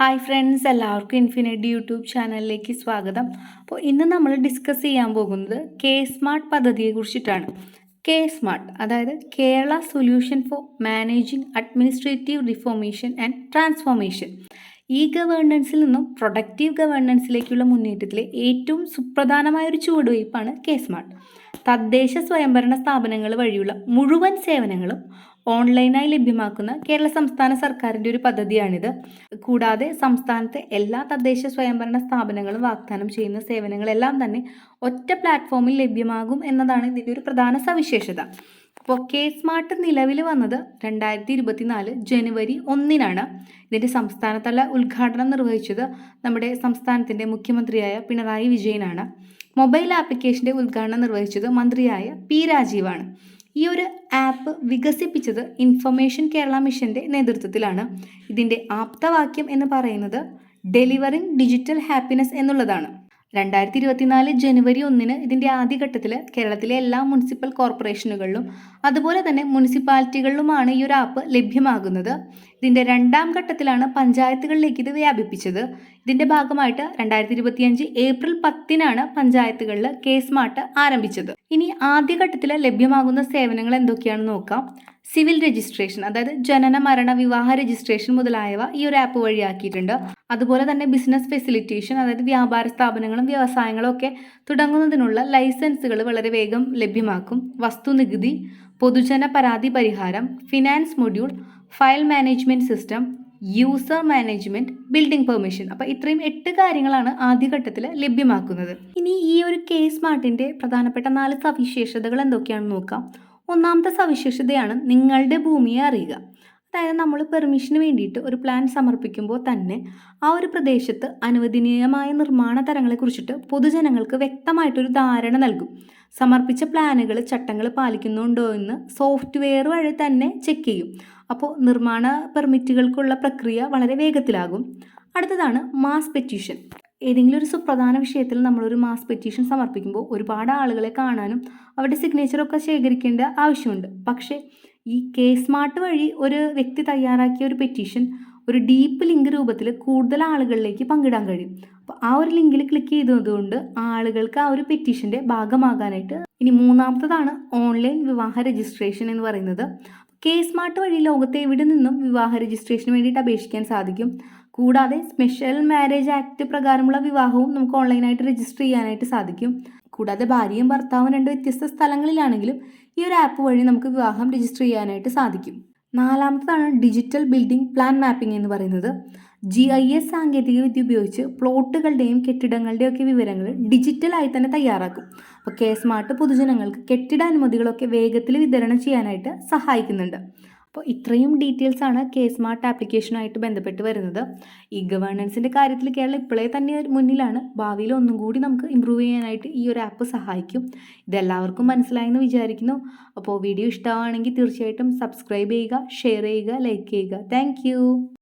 Hi friends, എല്ലാവർക്കും infinite YouTube ചാനലിലേക്ക് സ്വാഗതം. അപ്പോൾ ഇന്ന് നമ്മൾ ഡിസ്കസ് ചെയ്യാൻ പോകുന്നത് കെ സ്മാർട്ട് പദ്ധതിയെക്കുറിച്ചിട്ടാണ്. കെ സ്മാർട്ട് അതായത് Kerala solution for managing administrative reformation and transformation. E ഗവേണൻസിൽ നിന്നും പ്രൊഡക്റ്റീവ് ഗവേണൻസിലേക്കുള്ള മുന്നേറ്റത്തിലെ ഏറ്റവും സുപ്രധാനമായ ഒരു ചുവടുവയ്പ്പാണ് കെ സ്മാർട്ട്. തദ്ദേശ സ്വയംഭരണ സ്ഥാപനങ്ങൾ വഴിയുള്ള മുഴുവൻ സേവനങ്ങളും ഓൺലൈനായി ലഭ്യമാക്കുന്ന കേരള സംസ്ഥാന സർക്കാരിൻ്റെ ഒരു പദ്ധതിയാണിത്. കൂടാതെ സംസ്ഥാനത്തെ എല്ലാ തദ്ദേശ സ്വയംഭരണ സ്ഥാപനങ്ങളും വാഗ്ദാനം ചെയ്യുന്ന സേവനങ്ങളെല്ലാം തന്നെ ഒറ്റ പ്ലാറ്റ്ഫോമിൽ ലഭ്യമാകും എന്നതാണ് ഇതിൻ്റെ ഒരു പ്രധാന സവിശേഷത. അപ്പോൾ കെ സ്മാർട്ട് നിലവിൽ വന്നത് 2024 ജനുവരി 1-നാണ്. ഇതിൻ്റെ സംസ്ഥാനതല ഉദ്ഘാടനം നിർവഹിച്ചത് നമ്മുടെ സംസ്ഥാനത്തിൻ്റെ മുഖ്യമന്ത്രിയായ പിണറായി വിജയനാണ്. മൊബൈൽ ആപ്ലിക്കേഷൻ്റെ ഉദ്ഘാടനം നിർവഹിച്ചത് മന്ത്രിയായ പി രാജീവാണ്. ഈ ഒരു ആപ്പ് വികസിപ്പിച്ചത് ഇൻഫർമേഷൻ കേരള മിഷൻ്റെ നേതൃത്വത്തിലാണ്. ഇതിൻ്റെ ആപ്തവാക്യം എന്ന് പറയുന്നത് ഡെലിവറിംഗ് ഡിജിറ്റൽ ഹാപ്പിനെസ് എന്നുള്ളതാണ്. 2024 ജനുവരി 1-ന് ഇതിൻ്റെ ആദ്യഘട്ടത്തിൽ കേരളത്തിലെ എല്ലാ മുനിസിപ്പൽ കോർപ്പറേഷനുകളിലും അതുപോലെ തന്നെ മുനിസിപ്പാലിറ്റികളിലുമാണ് ഈ ഒരു ആപ്പ് ലഭ്യമാകുന്നത്. ഇതിൻ്റെ രണ്ടാം ഘട്ടത്തിലാണ് പഞ്ചായത്തുകളിലേക്ക് ഇത് വ്യാപിപ്പിച്ചത്. ഇതിൻ്റെ ഭാഗമായിട്ട് 2025 ഏപ്രിൽ 10-നാണ് പഞ്ചായത്തുകളിൽ കെ സ്മാർട്ട് ആരംഭിച്ചത്. ഇനി ആദ്യഘട്ടത്തിൽ ലഭ്യമാകുന്ന സേവനങ്ങൾ എന്തൊക്കെയാണെന്ന് നോക്കാം. സിവിൽ രജിസ്ട്രേഷൻ, അതായത് ജനന മരണ വിവാഹ രജിസ്ട്രേഷൻ മുതലായവ ഈ ഒരു ആപ്പ് വഴിയാക്കിയിട്ടുണ്ട്. അതുപോലെ തന്നെ ബിസിനസ് ഫെസിലിറ്റേഷൻ, അതായത് വ്യാപാര സ്ഥാപനങ്ങളും വ്യവസായങ്ങളും ഒക്കെ തുടങ്ങുന്നതിനുള്ള ലൈസൻസുകൾ വളരെ വേഗം ലഭ്യമാക്കും. വസ്തുനികുതി, പൊതുജന പരാതി പരിഹാരം, finance module, file management system, user management, building permission. അപ്പോൾ ഇത്രയും 8 കാര്യങ്ങളാണ് ആദ്യഘട്ടത്തിൽ ലഭ്യമാക്കുന്നത്. ഇനി ഈ ഒരു കെ സ്മാർട്ടിൻ്റെ പ്രധാനപ്പെട്ട 4 സവിശേഷതകൾ എന്തൊക്കെയാണെന്ന് നോക്കാം. ഒന്നാമത്തെ സവിശേഷതയാണ് നിങ്ങളുടെ ഭൂമിയെ അറിയുക. അതായത് നമ്മൾ പെർമിഷന് വേണ്ടിയിട്ട് ഒരു പ്ലാൻ സമർപ്പിക്കുമ്പോൾ തന്നെ ആ ഒരു പ്രദേശത്ത് അനുവദനീയമായ നിർമ്മാണ തരങ്ങളെക്കുറിച്ചിട്ട് പൊതുജനങ്ങൾക്ക് വ്യക്തമായിട്ടൊരു ധാരണ നൽകും. സമർപ്പിച്ച പ്ലാനുകൾ ചട്ടങ്ങൾ പാലിക്കുന്നുണ്ടോ എന്ന് സോഫ്റ്റ്വെയർ വഴി തന്നെ ചെക്ക് ചെയ്യും. അപ്പോൾ നിർമ്മാണ പെർമിറ്റുകൾക്കുള്ള പ്രക്രിയ വളരെ വേഗത്തിലാകും. അടുത്തതാണ് മാസ് പെറ്റീഷൻ. ഏതെങ്കിലും ഒരു സുപ്രധാന വിഷയത്തിൽ നമ്മളൊരു മാസ് പെറ്റീഷൻ സമർപ്പിക്കുമ്പോൾ ഒരുപാട് ആളുകളെ കാണാനും അവരുടെ സിഗ്നേച്ചറൊക്കെ ശേഖരിക്കേണ്ട ആവശ്യമുണ്ട്. പക്ഷേ ഈ കെ സ്മാർട്ട് വഴി ഒരു വ്യക്തി തയ്യാറാക്കിയ ഒരു പെറ്റീഷൻ ഒരു ഡീപ്പ് ലിങ്ക് രൂപത്തിൽ കൂടുതൽ ആളുകളിലേക്ക് പങ്കിടാൻ കഴിയും. അപ്പോൾ ആ ഒരു ലിങ്കിൽ ക്ലിക്ക് ചെയ്തതുകൊണ്ട് ആളുകൾക്ക് ആ ഒരു പെറ്റീഷൻ്റെ ഭാഗമാകാനായിട്ട്. ഇനി മൂന്നാമത്തതാണ് ഓൺലൈൻ വിവാഹ രജിസ്ട്രേഷൻ എന്ന് പറയുന്നത്. കെ സ്മാർട്ട് വഴി ലോകത്തെ എവിടെ നിന്നും വിവാഹ രജിസ്ട്രേഷന് വേണ്ടിയിട്ട് അപേക്ഷിക്കാൻ സാധിക്കും. കൂടാതെ സ്പെഷ്യൽ മാരേജ് ആക്ട് പ്രകാരമുള്ള വിവാഹവും നമുക്ക് ഓൺലൈനായിട്ട് രജിസ്റ്റർ ചെയ്യാനായിട്ട് സാധിക്കും. കൂടാതെ ഭാര്യയും ഭർത്താവും 2 വ്യത്യസ്ത സ്ഥലങ്ങളിലാണെങ്കിലും ഈ ഒരു ആപ്പ് വഴി നമുക്ക് വിവാഹം രജിസ്റ്റർ ചെയ്യാനായിട്ട് സാധിക്കും. നാലാമത്തതാണ് ഡിജിറ്റൽ ബിൽഡിംഗ് പ്ലാൻ മാപ്പിംഗ് എന്ന് പറയുന്നത്. GIS സാങ്കേതികവിദ്യ ഉപയോഗിച്ച് പ്ലോട്ടുകളുടെയും കെട്ടിടങ്ങളുടെയും ഒക്കെ വിവരങ്ങൾ ഡിജിറ്റലായി തന്നെ തയ്യാറാക്കും. അപ്പോൾ കെ സ്മാർട്ട് പൊതുജനങ്ങൾക്ക് കെട്ടിട അനുമതികളൊക്കെ വേഗത്തിൽ വിതരണം ചെയ്യാനായിട്ട് സഹായിക്കുന്നുണ്ട്. അപ്പോൾ ഇത്രയും ഡീറ്റെയിൽസ് ആണ് കെ സ്മാർട്ട് ആപ്ലിക്കേഷനുമായിട്ട് ബന്ധപ്പെട്ട് വരുന്നത്. ഈ ഗവേണൻസിൻ്റെ കാര്യത്തിൽ കേരളം ഇപ്പോഴേ തന്നെ മുന്നിലാണ്. ഭാവിയിൽ ഒന്നും കൂടി നമുക്ക് ഇമ്പ്രൂവ് ചെയ്യാനായിട്ട് ഈ ഒരു ആപ്പ് സഹായിക്കും. ഇതെല്ലാവർക്കും മനസ്സിലായെന്ന് വിചാരിക്കുന്നു. അപ്പോൾ വീഡിയോ ഇഷ്ടമാണെങ്കിൽ തീർച്ചയായിട്ടും സബ്സ്ക്രൈബ് ചെയ്യുക, ഷെയർ ചെയ്യുക, ലൈക്ക് ചെയ്യുക. താങ്ക്